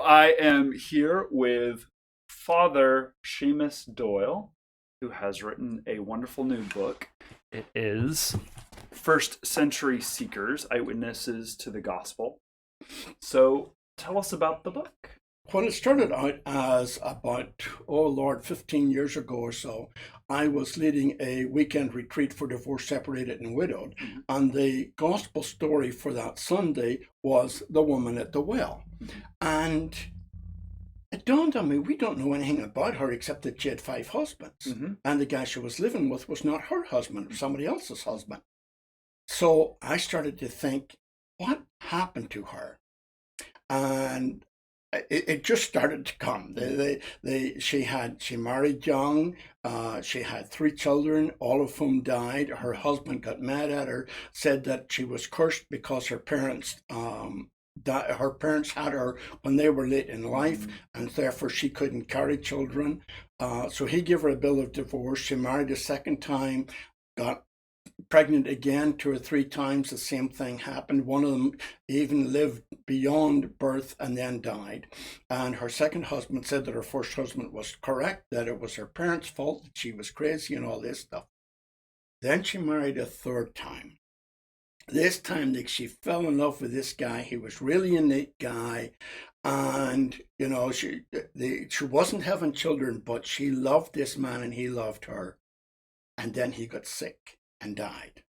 I am here with Father Séamus Doyle, who has written a wonderful new book. It is First Century Seekers, Eyewitnesses to the Gospel. So tell us about the book. When it started out as about, 15 years ago or so, I was leading a weekend retreat for divorced, separated, and widowed. Mm-hmm. And the gospel story for that Sunday was the woman at the well. Mm-hmm. And it dawned on me, we don't know anything about her except that she had 5 husbands. Mm-hmm. And the guy she was living with was not her husband, it was somebody else's husband. So I started to think, what happened to her? And it just started to come. She married young. She had 3 children, all of whom died. Her husband got mad at her, said that she was cursed because her parents her parents had her when they were late in life, and therefore she couldn't carry children. So he gave her a bill of divorce. She married a second time, got pregnant again 2 or 3 times. The same thing happened. One of them even lived beyond birth and then died. And her second husband said that her first husband was correct, that it was her parents' fault, that she was crazy and all this stuff. Then she married a 3rd time. This time she fell in love with this guy. He was really a neat guy. And, she wasn't having children, but she loved this man and he loved her. And then he got sick and died.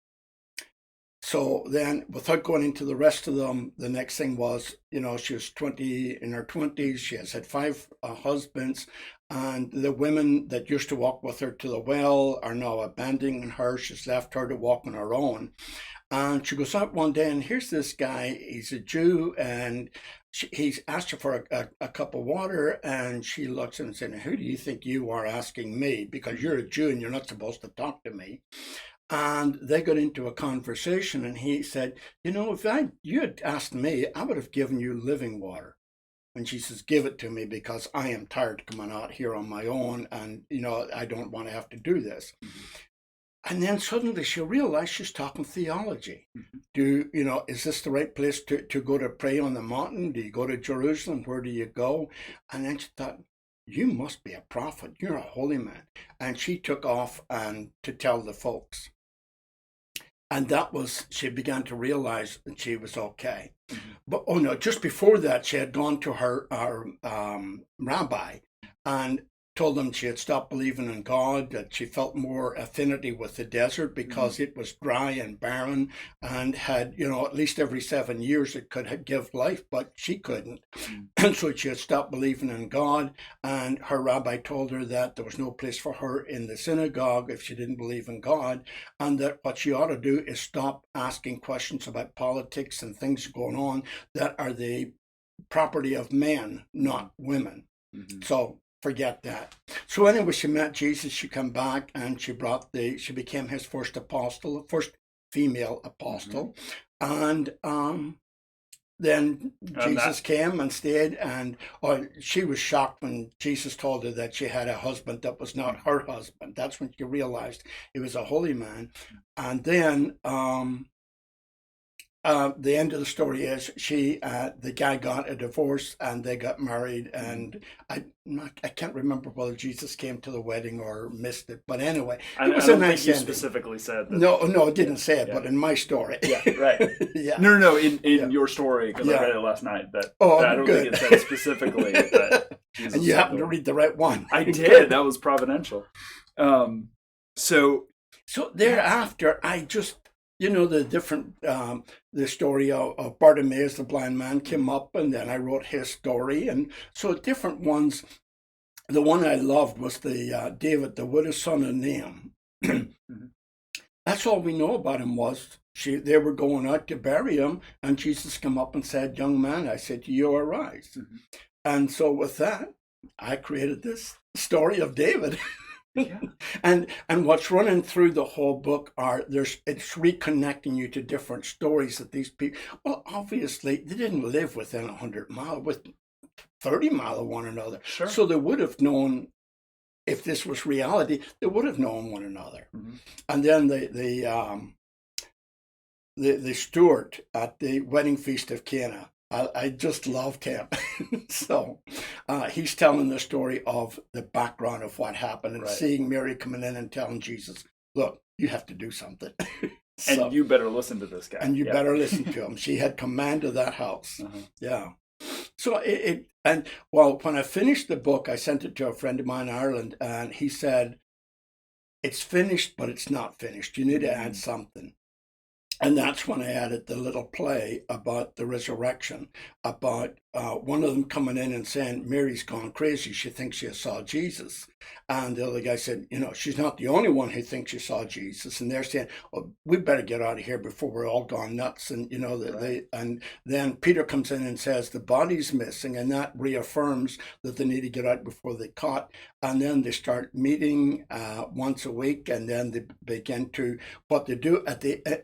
So then, without going into the rest of them, the next thing was, she was in her 20s. She has had 5 husbands, and the women that used to walk with her to the well are now abandoning her. She's left her to walk on her own. And she goes out one day, and here's this guy. He's a Jew, and he's asked her for a cup of water, and she looks at him and says, "Who do you think you are asking me? Because you're a Jew and you're not supposed to talk to me." And they got into a conversation, and he said, if you had asked me, I would have given you living water. And she says, "Give it to me because I am tired of coming out here on my own, and, I don't want to have to do this." Mm-hmm. And then suddenly she realized she's talking theology. Mm-hmm. Is this the right place to go to pray on the mountain? Do you go to Jerusalem? Where do you go? And then she thought, you must be a prophet. You're a holy man. And she took off and to tell the folks. And she began to realize that she was okay. Mm-hmm. But, just before that, she had gone to her rabbi and told him she had stopped believing in God, that she felt more affinity with the desert because it was dry and barren and had, at least every 7 years it could give life, but she couldn't. And so she had stopped believing in God, and her rabbi told her that there was no place for her in the synagogue if she didn't believe in God, and that what she ought to do is stop asking questions about politics and things going on that are the property of men, not women. Mm-hmm. So forget that. So anyway, she met Jesus. She came back and she became his first female apostle. Mm-hmm. And then Jesus came and stayed, and she was shocked when Jesus told her that she had a husband that was not her husband. That's when she realized he was a holy man. And then the end of the story is the guy got a divorce and they got married, and I can't remember whether Jesus came to the wedding or missed it, but anyway, it was a nice ending. Specifically said that. No, it didn't say it, but in my story. Yeah, right. Yeah. No, in your story, because I read it last night, that I don't think it said specifically that Jesus. And you happened to read the right one. I did. That was providential. So thereafter, I just, the different, the story of Bartimaeus, the blind man, came up, and then I wrote his story. And so different ones. The one I loved was the David, the widow's son of Nahum. That's all we know about him was they were going out to bury him, and Jesus came up and said, "Young man, I said to you, arise." Mm-hmm. And so with that, I created this story of David. Yeah. And what's running through the whole book it's reconnecting you to different stories that these people, well, obviously they didn't live within 100 miles, with 30 miles of one another. Sure. So they would have known, if this was reality, they would have known one another. Mm-hmm. And then the steward at the wedding feast of Cana, I just loved him. So he's telling the story of the background of what happened and Right. seeing Mary coming in and telling Jesus, look, you have to do something. And you better listen to this guy. And you better listen to him. She had command of that house. Uh-huh. Yeah. So when I finished the book, I sent it to a friend of mine in Ireland, and he said, it's finished, but it's not finished. You need to add something. And that's when I added the little play about the resurrection, about one of them coming in and saying, Mary's gone crazy. She thinks she saw Jesus. And the other guy said, she's not the only one who thinks she saw Jesus. And they're saying, well, we better get out of here before we're all gone nuts. And, and then Peter comes in and says, the body's missing. And that reaffirms that they need to get out before they caught. And then they start meeting once a week. And then they begin to, what they do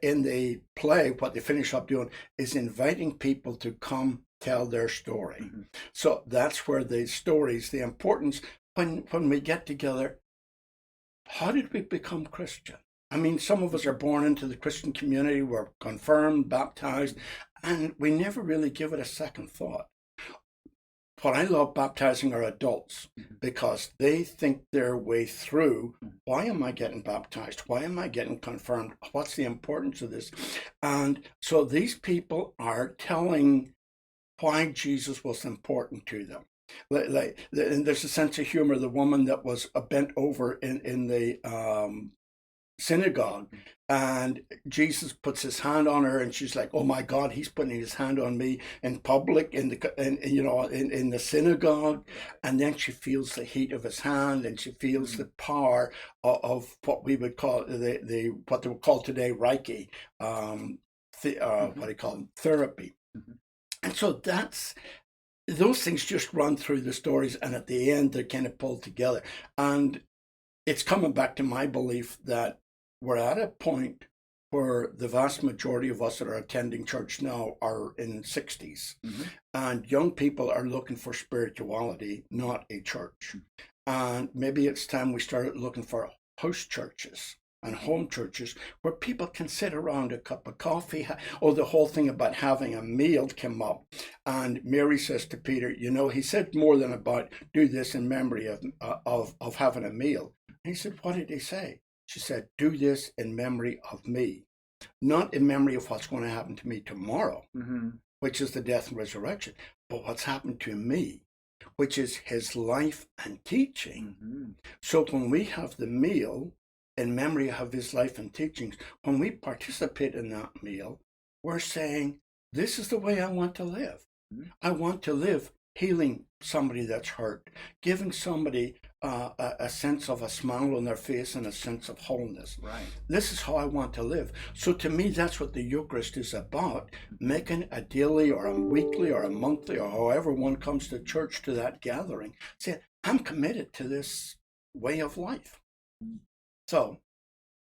in the play, what they finish up doing is inviting people to come tell their story. Mm-hmm. So that's where the stories, the importance, when we get together, how did we become Christian? I mean, some of us are born into the Christian community, we're confirmed, baptized, and we never really give it a second thought. What I love baptizing are adults because they think their way through, why am I getting baptized? Why am I getting confirmed? What's the importance of this? And so these people are telling why Jesus was important to them. And there's a sense of humor. The woman that was bent over in the synagogue, and Jesus puts his hand on her, and she's like, "Oh my God, he's putting his hand on me in public, in the synagogue." And then she feels the heat of his hand, and she feels the power of what we would call what they would call today Reiki, what do you call them? Therapy. Mm-hmm. And so those things just run through the stories, and at the end they're kind of pulled together. And it's coming back to my belief that we're at a point where the vast majority of us that are attending church now are in 60s. Mm-hmm. And young people are looking for spirituality, not a church. And maybe it's time we started looking for house churches and home churches where people can sit around a cup of coffee. Or the whole thing about having a meal came up. And Mary says to Peter, he said more than about do this in memory of having a meal. And he said, what did he say? She said, do this in memory of me, not in memory of what's going to happen to me tomorrow, mm-hmm. which is the death and resurrection, but what's happened to me, which is his life and teaching. Mm-hmm. So when we have the meal in memory of his life and teachings, when we participate in that meal, we're saying, this is the way I want to live. Mm-hmm. I want to live healing somebody that's hurt, giving somebody a sense of a smile on their face and a sense of wholeness. Right. This is how I want to live. So to me, that's what the Eucharist is about, making a daily or a weekly or a monthly or however one comes to church to that gathering, saying, I'm committed to this way of life. So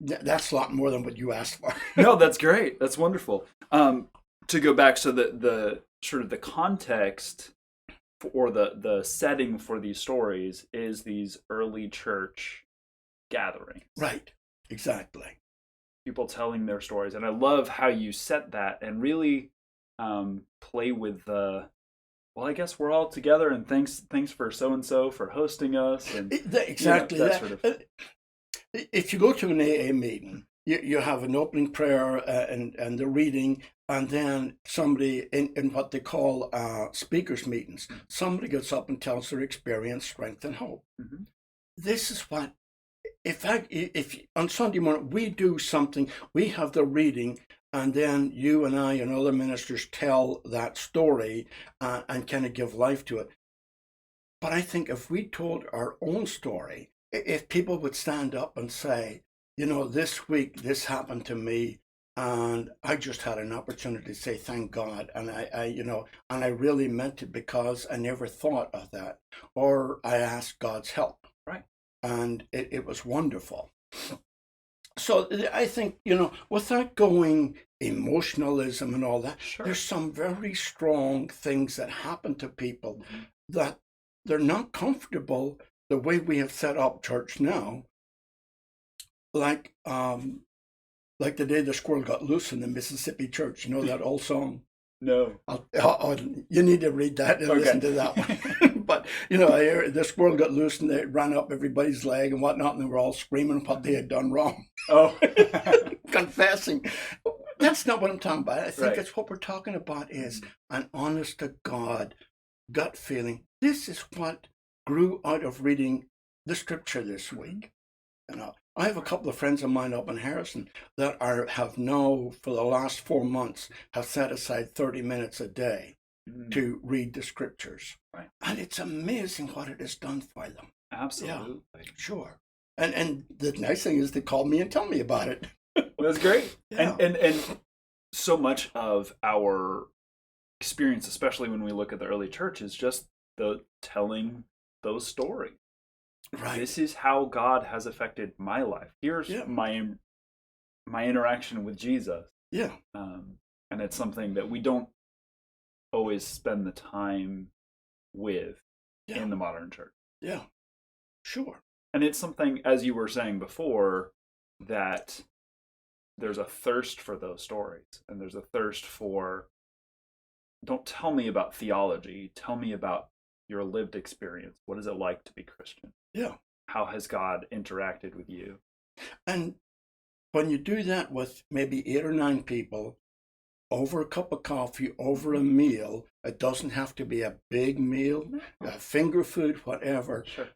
that's a lot more than what you asked for. No, that's great. That's wonderful. To go back, so the sort of the context or the setting for these stories is these early church gatherings. Right, exactly. People telling their stories. And I love how you set that and really play with I guess we're all together, and thanks for so-and-so for hosting us. And exactly. That sort of... If you go to an AA meeting, you have an opening prayer and the reading, and then somebody in what they call speakers meetings, somebody gets up and tells their experience, strength, and hope. Mm-hmm. This is what, if on Sunday morning we do something, we have the reading, and then you and I and other ministers tell that story and kind of give life to it. But I think if we told our own story, if people would stand up and say, this week this happened to me, and I just had an opportunity to say thank God, and I really meant it because I never thought of that, or I asked God's help, right? And it was wonderful. So I think, without going emotionalism and all that, sure, there's some very strong things that happen to people mm-hmm. that they're not comfortable the way we have set up church now. Like the day the squirrel got loose in the Mississippi church, that old song. No. You need to read that and listen to that one. But, I hear the squirrel got loose and it ran up everybody's leg and whatnot, and they were all screaming what they had done wrong. Oh. Confessing. That's not what I'm talking about. I think Right. it's what we're talking about is an honest to God gut feeling. This is what grew out of reading the scripture this week. I have a couple of friends of mine up in Harrison that have now, for the last 4 months, have set aside 30 minutes a day to read the scriptures. Right. And it's amazing what it has done for them. Absolutely. Yeah, sure. And the nice thing is they call me and tell me about it. That's great. Yeah. And so much of our experience, especially when we look at the early church, is just the telling those stories. Right. This is how God has affected my life. Here's my interaction with Jesus. Yeah. And it's something that we don't always spend the time with in the modern church. Yeah. Sure. And it's something, as you were saying before, that there's a thirst for those stories. And there's a thirst for, don't tell me about theology. Tell me about your lived experience. What is it like to be Christian? Yeah. How has God interacted with you? And when you do that with maybe 8 or 9 people, over a cup of coffee, over a meal, it doesn't have to be a big meal, finger food, whatever. Sure.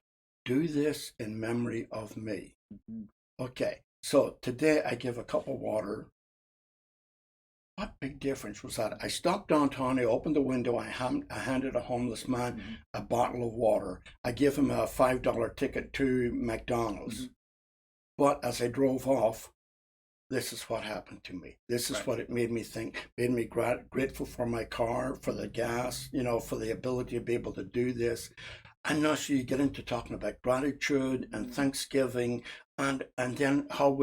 Do this in memory of me. Mm-hmm. Okay, so today I give a cup of water. What big difference was that? I stopped downtown, I opened the window, I handed a homeless man a bottle of water. I gave him a $5 ticket to McDonald's. But as I drove off, this is what happened to me. This is what it made me think, made me grateful for my car, for the gas, for the ability to be able to do this. And now so you get into talking about gratitude and thanksgiving and then how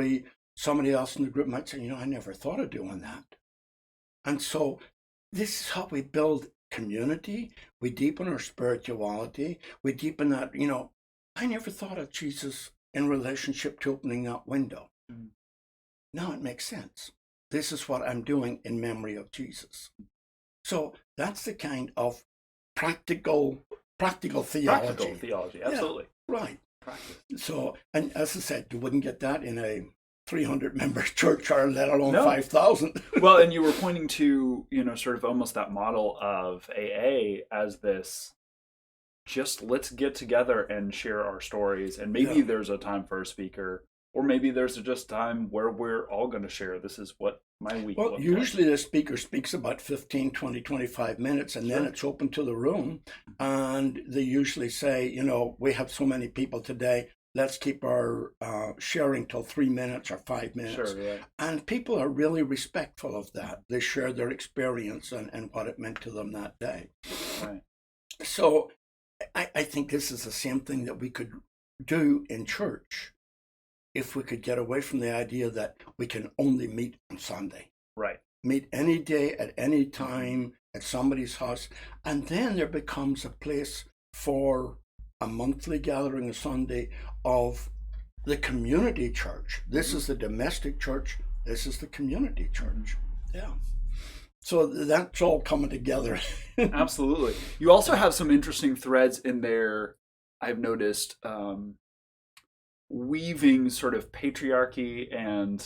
somebody else in the group might say, I never thought of doing that. And so this is how we build community. We deepen our spirituality. We deepen that, I never thought of Jesus in relationship to opening that window. Now it makes sense. This is what I'm doing in memory of Jesus. So that's the kind of practical theology. Practical theology, absolutely. Yeah, right. Practice. So, and as I said, you wouldn't get that in a 300-member church, or let alone 5,000. Well, and you were pointing to, sort of almost that model of AA as this, just let's get together and share our stories. And maybe there's a time for a speaker, or maybe there's just time where we're all going to share. This is what my week Well, looked usually like. the speaker speaks about 15, 20, 25 minutes, and then it's open to the room. And they usually say, we have so many people today, let's keep our sharing till 3 minutes or 5 minutes. Sure, yeah. And people are really respectful of that. They share their experience and what it meant to them that day. Right. So I think this is the same thing that we could do in church if we could get away from the idea that we can only meet on Sunday. Right. Meet any day at any time at somebody's house. And then there becomes a place for a monthly gathering, a Sunday, of the community church. This is the domestic church. This is the community church. Yeah. So that's all coming together. Absolutely. You also have some interesting threads in there, I've noticed, weaving sort of patriarchy and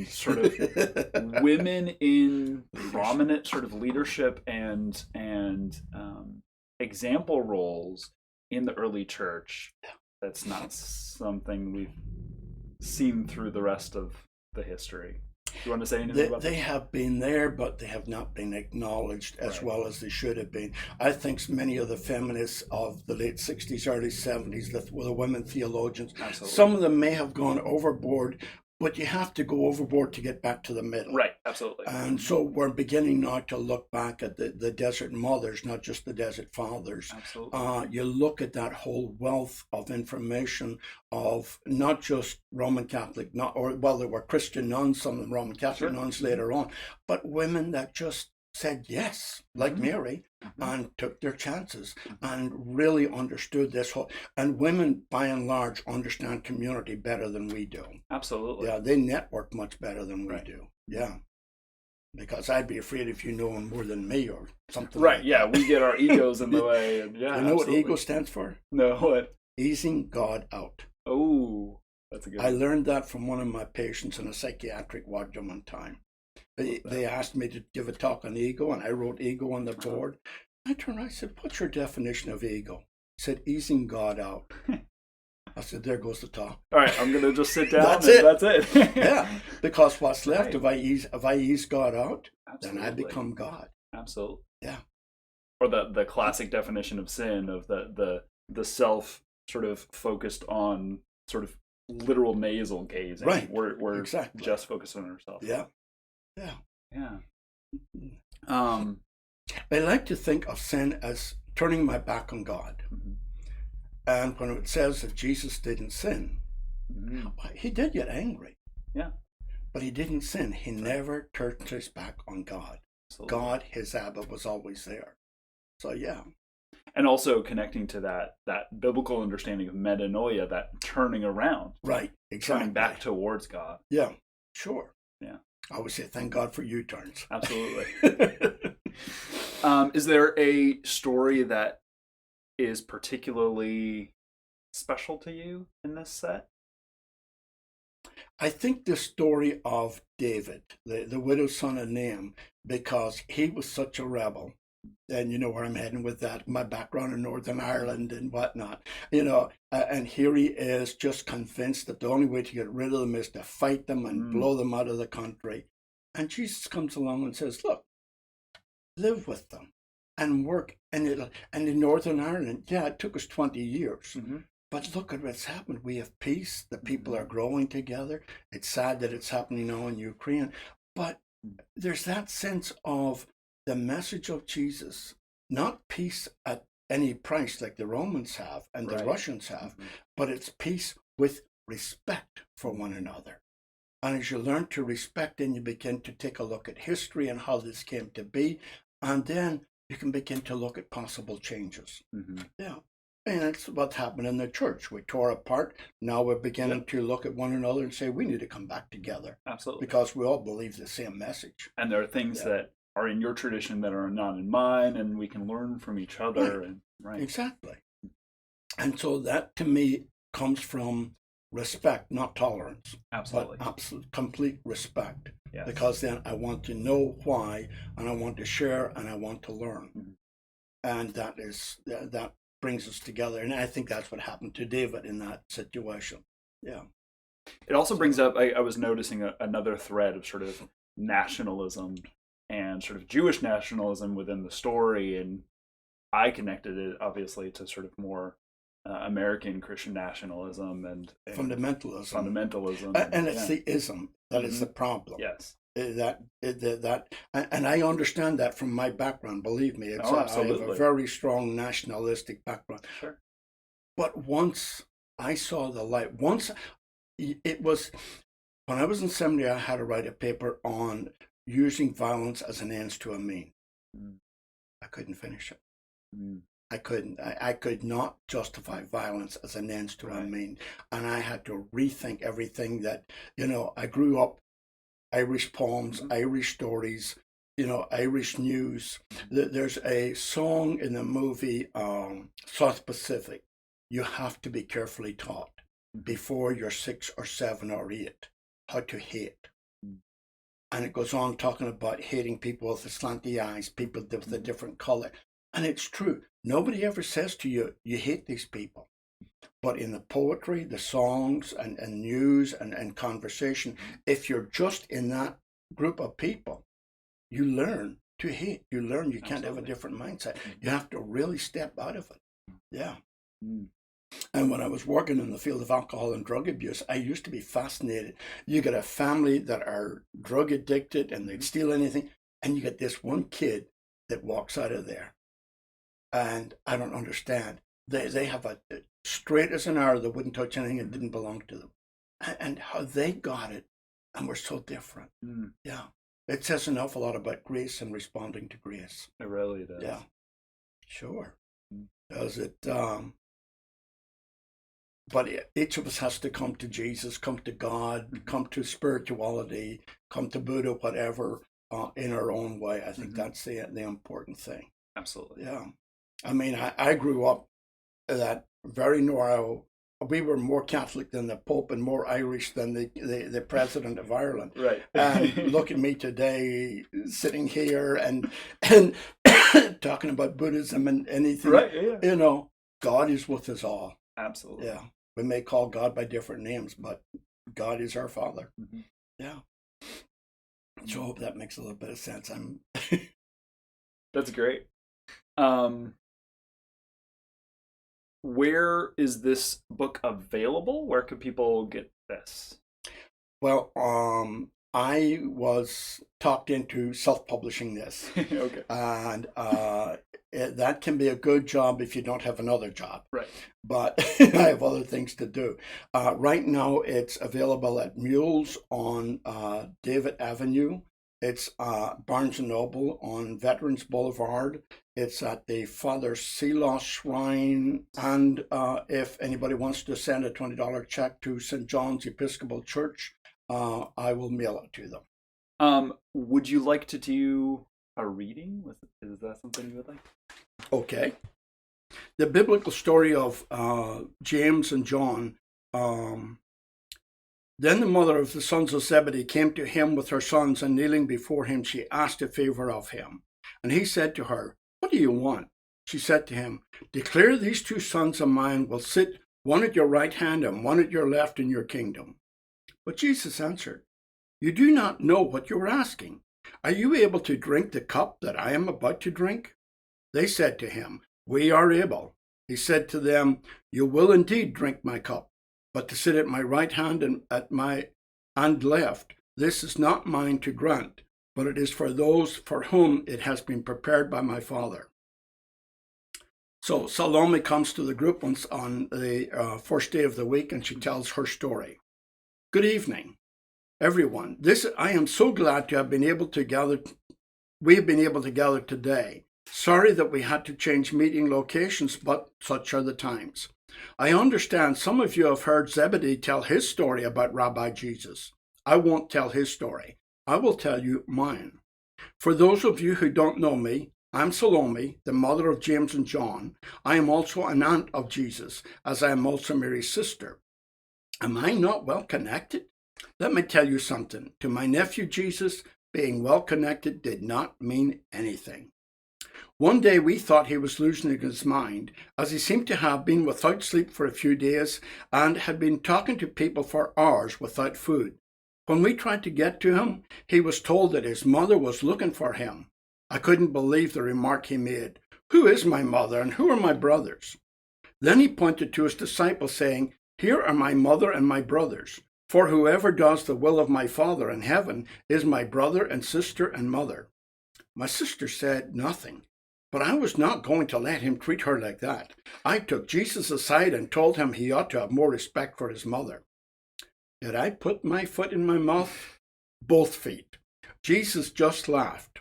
sort of women in prominent sort of leadership and example roles in the early church. That's not something we've seen through the rest of the history. Do you want to say anything about that? They have been there, but they have not been acknowledged as well as they should have been. I think many of the feminists of the late 60s, early 70s, the women theologians, Absolutely. Some of them may have gone overboard, but you have to go overboard to get back to the middle. Right, absolutely. And so we're beginning now to look back at the desert mothers, not just the desert fathers. Absolutely. You look at that whole wealth of information of not just Roman Catholic, there were Christian nuns, some of them Roman Catholic nuns later on, but women that just said yes, like Mary, and took their chances and really understood this whole. And women, by and large, understand community better than we do. Absolutely. Yeah, they network much better than we do. Yeah. because I'd be afraid if you know more than me or something. Right, like yeah, that. we get our egos in the way. And yeah, You know absolutely. what ego stands for? No, what? Easing God out. Oh, that's a good I one. learned that from one of my patients in a psychiatric ward one time. They asked me to give a talk on ego, and I wrote ego on the board. I turned around, I said, what's your definition of ego? He said, easing God out. I said, there goes the talk. All right, I'm going to just sit down That's and it. that's it. Yeah, because what's left, Right. if I ease God out, Absolutely. then I become God. Absolutely. Yeah. Or the classic definition of sin, of the self sort of focused on sort of literal nasal gazing. Right. We're Exactly. just focused on ourselves. Yeah. Yeah. Yeah. I like to think of sin as turning my back on God. Mhm. And when it says that Jesus didn't sin, Mhm. he did get angry. Yeah. But he didn't sin. He never turned his back on God. Absolutely. God, his Abba, was always there. So yeah. And also connecting to that biblical understanding of metanoia, that turning around, Right. Exactly. turning back towards God. Yeah. Sure. Yeah. I always say thank God for U-turns. Absolutely. Is there a story that is particularly special to you in this set? I think the story of David, the widow's son of Nahum, because he was such a rebel. And you know where I'm heading with that, my background in Northern Ireland and whatnot, and here he is just convinced that the only way to get rid of them is to fight them and blow them out of the country. And Jesus comes along and says, look, live with them and work. And in Northern Ireland, yeah, it took us 20 years. Mm-hmm. But look at what's happened. We have peace. The people are growing together. It's sad that it's happening now in Ukraine. But there's that sense of the message of Jesus, not peace at any price like the Romans have and the Russians have, but it's peace with respect for one another. And as you learn to respect, then you begin to take a look at history and how this came to be. And then you can begin to look at possible changes. Mm-hmm. Yeah. And it's what's happened in the church. We tore apart. Now we're beginning to look at one another and say, we need to come back together. Absolutely. Because we all believe the same message. And there are things that are in your tradition that are not in mine, and we can learn from each other. Right. Exactly. And so that, to me, comes from respect, not tolerance. Absolutely. But absolute, complete respect. Yes. Because then I want to know why, and I want to share, and I want to learn. Mm-hmm. And that brings us together. And I think that's what happened to David in that situation. Yeah. It also brings up, I was noticing another thread of sort of nationalism and sort of Jewish nationalism within the story. And I connected it, obviously, to sort of more American Christian nationalism and fundamentalism. And it's the ism that is the problem. Yes. That and I understand that from my background. Believe me, I have a very strong nationalistic background. Sure. But once I saw the light, it was when I was in seminary, I had to write a paper on using violence as an ends to a mean. I couldn't finish it. I couldn't. I could not justify violence as an ends to a mean, and I had to rethink everything that I grew up. Irish poems, Irish stories, Irish news. There's a song in the movie South Pacific. You have to be carefully taught before you're 6 or 7 or 8 how to hate. And it goes on talking about hating people with the slanty eyes, people with a different color. And it's true. Nobody ever says to you, you hate these people. But in the poetry, the songs, and news and conversation, if you're just in that group of people, you learn to hate. You learn you can't have a different mindset. You have to really step out of it. Yeah. And when I was working in the field of alcohol and drug abuse, I used to be fascinated. You get a family that are drug addicted and they'd steal anything, and you get this one kid that walks out of there. And I don't understand. They have a straight as an arrow that wouldn't touch anything that didn't belong to them. And how they got it, and we're so different. Yeah. It says an awful lot about grace and responding to grace. It really does. Yeah. Sure. Does it? But each of us has to come to Jesus, come to God, come to spirituality, come to Buddha, whatever, in our own way. I think that's the important thing. Absolutely. Yeah. I mean, I grew up that very narrow. We were more Catholic than the Pope and more Irish than the President of Ireland. Right. And look at me today, sitting here and talking about Buddhism and anything. Right. Yeah. You know, God is with us all. Absolutely. Yeah. We may call God by different names, but God is our Father. Mm-hmm. Yeah. So I hope that makes a little bit of sense. That's great. Where is this book available? Where can people get this? Well, I was talked into self-publishing this. Okay. And that can be a good job if you don't have another job. Right. But I have other things to do. Right now, it's available at MULES on David Avenue. It's Barnes & Noble on Veterans Boulevard. It's at the Father Seelos Shrine. And if anybody wants to send a $20 check to St. John's Episcopal Church, I will mail it to them. Would you like to do a reading? Is that something you would like? Okay. The biblical story of James and John. Then the mother of the sons of Zebedee came to him with her sons, and kneeling before him, she asked a favor of him. And he said to her, "What do you want?" She said to him, "Declare these two sons of mine will sit one at your right hand and one at your left in your kingdom." But Jesus answered, "You do not know what you are asking. Are you able to drink the cup that I am about to drink?" They said to him, "We are able." He said to them, "You will indeed drink my cup. But to sit at my right hand and at my left, this is not mine to grant, but it is for those for whom it has been prepared by my Father." So Salome comes to the group once on the first day of the week, and she tells her story. "Good evening, everyone. I am so glad to have been able to gather. We have been able to gather today. Sorry that we had to change meeting locations, but such are the times. I understand some of you have heard Zebedee tell his story about Rabbi Jesus. I won't tell his story. I will tell you mine. For those of you who don't know me, I'm Salome, the mother of James and John. I am also an aunt of Jesus, as I am also Mary's sister. Am I not well connected? Let me tell you something. To my nephew Jesus, being well connected did not mean anything. One day we thought he was losing his mind, as he seemed to have been without sleep for a few days and had been talking to people for hours without food. When we tried to get to him, he was told that his mother was looking for him. I couldn't believe the remark he made. Who is my mother and who are my brothers? Then he pointed to his disciples, saying, Here are my mother and my brothers. For whoever does the will of my Father in heaven is my brother and sister and mother. My sister said nothing. But I was not going to let him treat her like that. I took Jesus aside and told him he ought to have more respect for his mother. Did I put my foot in my mouth? Both feet. Jesus just laughed.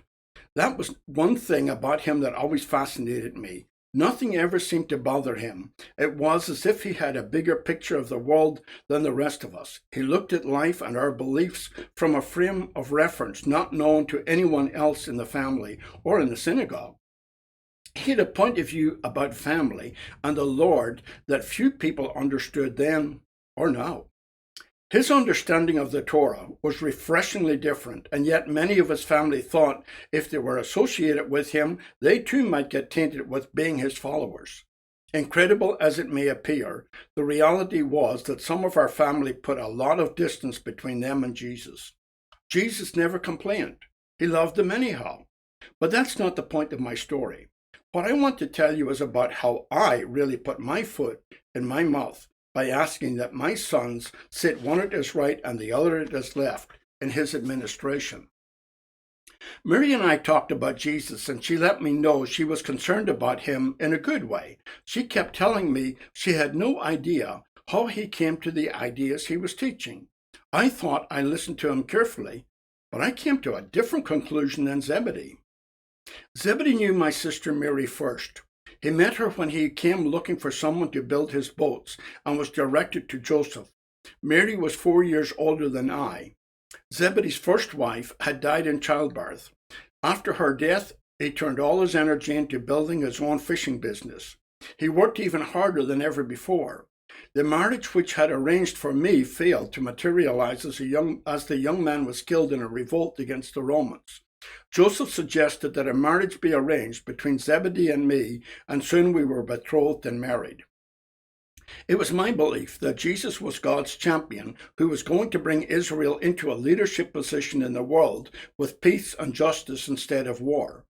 That was one thing about him that always fascinated me. Nothing ever seemed to bother him. It was as if he had a bigger picture of the world than the rest of us. He looked at life and our beliefs from a frame of reference not known to anyone else in the family or in the synagogue. He had a point of view about family and the Lord that few people understood then or now. His understanding of the Torah was refreshingly different, and yet many of his family thought if they were associated with him, they too might get tainted with being his followers. Incredible as it may appear, the reality was that some of our family put a lot of distance between them and Jesus. Jesus never complained. He loved them anyhow. But that's not the point of my story. What I want to tell you is about how I really put my foot in my mouth by asking that my sons sit one at his right and the other at his left in his administration. Mary and I talked about Jesus, and she let me know she was concerned about him in a good way. She kept telling me she had no idea how he came to the ideas he was teaching. I thought I listened to him carefully, but I came to a different conclusion than Zebedee. Zebedee knew my sister Mary first. He met her when he came looking for someone to build his boats and was directed to Joseph. Mary was 4 years older than I. Zebedee's first wife had died in childbirth. After her death, he turned all his energy into building his own fishing business. He worked even harder than ever before. The marriage which had arranged for me failed to materialize as the young man was killed in a revolt against the Romans. Joseph suggested that a marriage be arranged between Zebedee and me, and soon we were betrothed and married. It was my belief that Jesus was God's champion who was going to bring Israel into a leadership position in the world with peace and justice instead of war.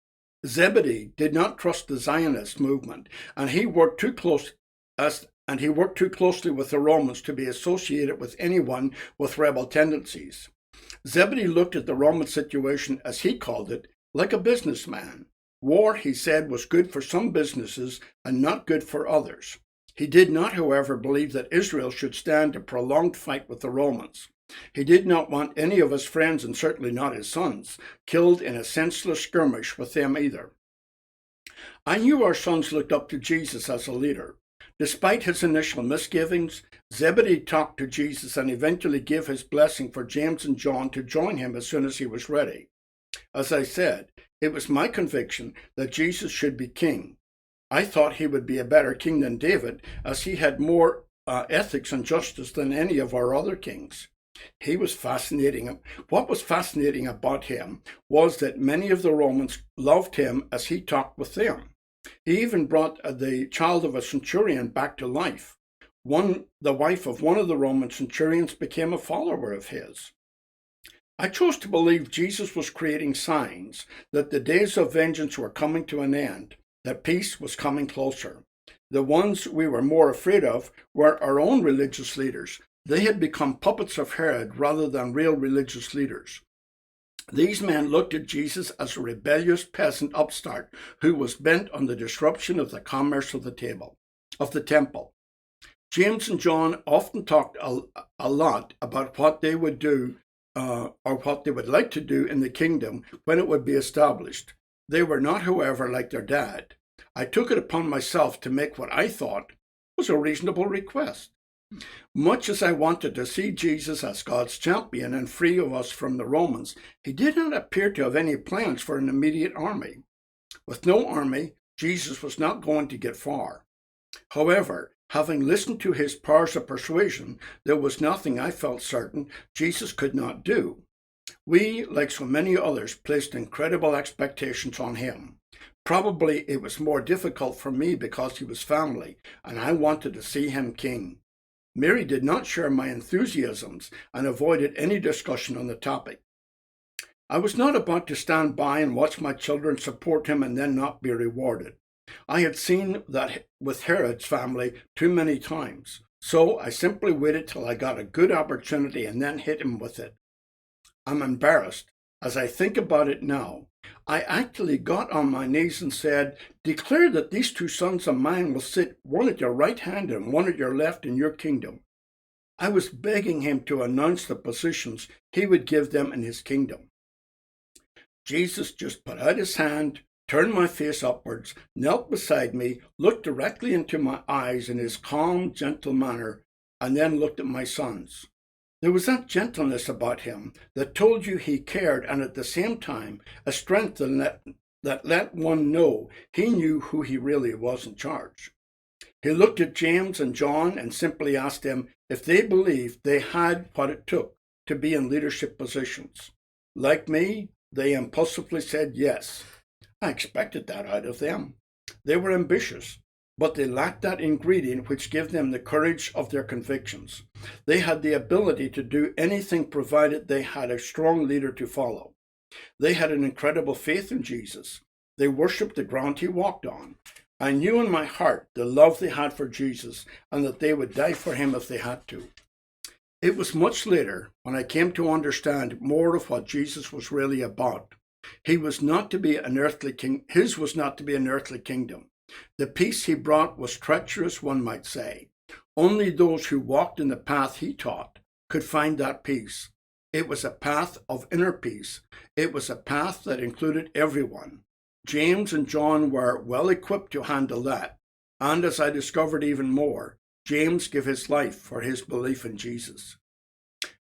Zebedee did not trust the Zionist movement, and he worked too closely with the Romans to be associated with anyone with rebel tendencies. Zebedee looked at the Roman situation, as he called it, like a businessman. War, he said, was good for some businesses and not good for others. He did not, however, believe that Israel should stand a prolonged fight with the Romans. He did not want any of his friends, and certainly not his sons, killed in a senseless skirmish with them either. I knew our sons looked up to Jesus as a leader. Despite his initial misgivings, Zebedee talked to Jesus and eventually gave his blessing for James and John to join him as soon as he was ready. As I said, it was my conviction that Jesus should be king. I thought he would be a better king than David, as he had more ethics and justice than any of our other kings. He was fascinating. What was fascinating about him was that many of the Romans loved him as he talked with them. He even brought the child of a centurion back to life. The wife of one of the Roman centurions became a follower of his. I chose to believe Jesus was creating signs that the days of vengeance were coming to an end, that peace was coming closer. The ones we were more afraid of were our own religious leaders. They had become puppets of Herod rather than real religious leaders. These men looked at Jesus as a rebellious peasant upstart who was bent on the disruption of the commerce of the temple. James and John often talked a lot about what they would do or what they would like to do in the kingdom when it would be established. They were not, however, like their dad. I took it upon myself to make what I thought was a reasonable request. Much as I wanted to see Jesus as God's champion and free of us from the Romans, he did not appear to have any plans for an immediate army. With no army, Jesus was not going to get far. However, having listened to his powers of persuasion, there was nothing I felt certain Jesus could not do. We, like so many others, placed incredible expectations on him. Probably it was more difficult for me because he was family, and I wanted to see him king. Mary did not share my enthusiasms and avoided any discussion on the topic. I was not about to stand by and watch my children support him and then not be rewarded. I had seen that with Herod's family too many times, so I simply waited till I got a good opportunity and then hit him with it. I'm embarrassed. As I think about it now, I actually got on my knees and said, "Declare that these two sons of mine will sit one at your right hand and one at your left in your kingdom." I was begging him to announce the positions he would give them in his kingdom. Jesus just put out his hand, turned my face upwards, knelt beside me, looked directly into my eyes in his calm, gentle manner, and then looked at my sons. There was that gentleness about him that told you he cared, and at the same time a strength that let one know he knew who he really was in charge. He looked at James and John and simply asked them if they believed they had what it took to be in leadership positions. Like me, they impulsively said yes. I expected that out of them. They were ambitious, but they lacked that ingredient which gave them the courage of their convictions. They had the ability to do anything provided they had a strong leader to follow. They had an incredible faith in Jesus. They worshipped the ground he walked on. I knew in my heart the love they had for Jesus and that they would die for him if they had to. It was much later when I came to understand more of what Jesus was really about. His was not to be an earthly kingdom. The peace he brought was treacherous, one might say. Only those who walked in the path he taught could find that peace. It was a path of inner peace. It was a path that included everyone. James and John were well equipped to handle that. And as I discovered even more, James gave his life for his belief in Jesus.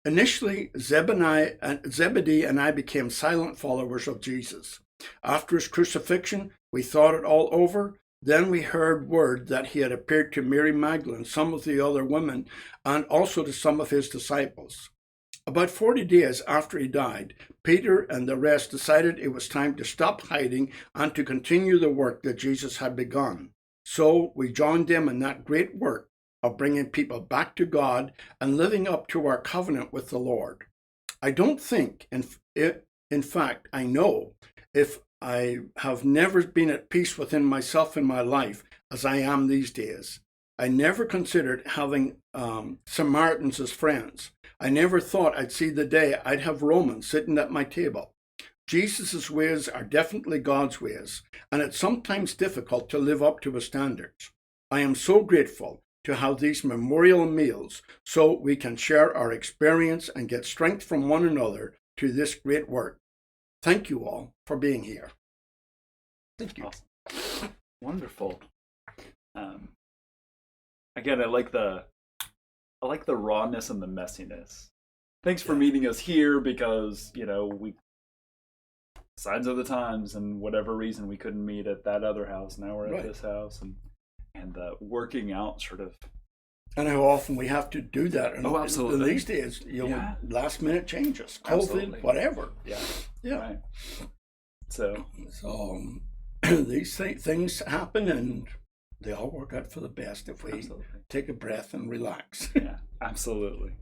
Initially, Zebedee and I became silent followers of Jesus. After his crucifixion, we thought it all over. Then we heard word that he had appeared to Mary Magdalene, some of the other women, and also to some of his disciples. About 40 days after he died, Peter and the rest decided it was time to stop hiding and to continue the work that Jesus had begun. So we joined them in that great work of bringing people back to God and living up to our covenant with the Lord. I don't think, in fact, I know, if I have never been at peace within myself in my life as I am these days. I never considered having Samaritans as friends. I never thought I'd see the day I'd have Romans sitting at my table. Jesus' ways are definitely God's ways, and it's sometimes difficult to live up to his standards. I am so grateful to have these memorial meals so we can share our experience and get strength from one another to this great work. Thank you all for being here. Thank you. Awesome. Wonderful. Again, I like the rawness and the messiness. Thanks for meeting us here because, we signs of the times and whatever reason we couldn't meet at that other house. Now we're at this house and working out sort of. And how often we have to do that. Oh, absolutely. These days, last minute changes, COVID, absolutely. Whatever. Yeah. Right. So these things happen and they all work out for the best if we take a breath and relax. Yeah, absolutely.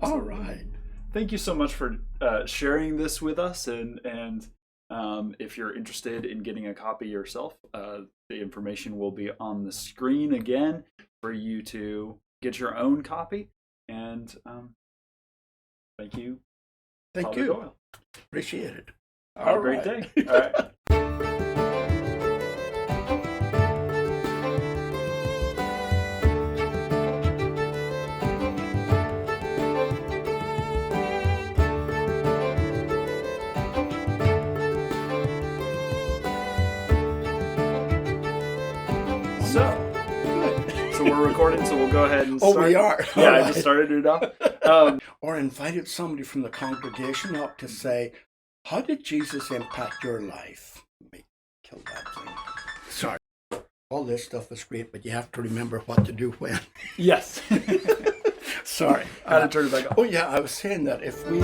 All right. Thank you so much for sharing this with us. And if you're interested in getting a copy yourself, the information will be on the screen again for you to get your own copy. And thank you. Thank you. Doyle. Appreciate it. Have a great day. All right. So we're recording, so we'll go ahead and start. Oh, we are? Yeah, right. I just started it up. Or invited somebody from the congregation up to say, how did Jesus impact your life? Let me kill that thing. Sorry. All this stuff is great, but you have to remember what to do when. Yes. Sorry. How to turn it back on. Oh, yeah, I was saying that if we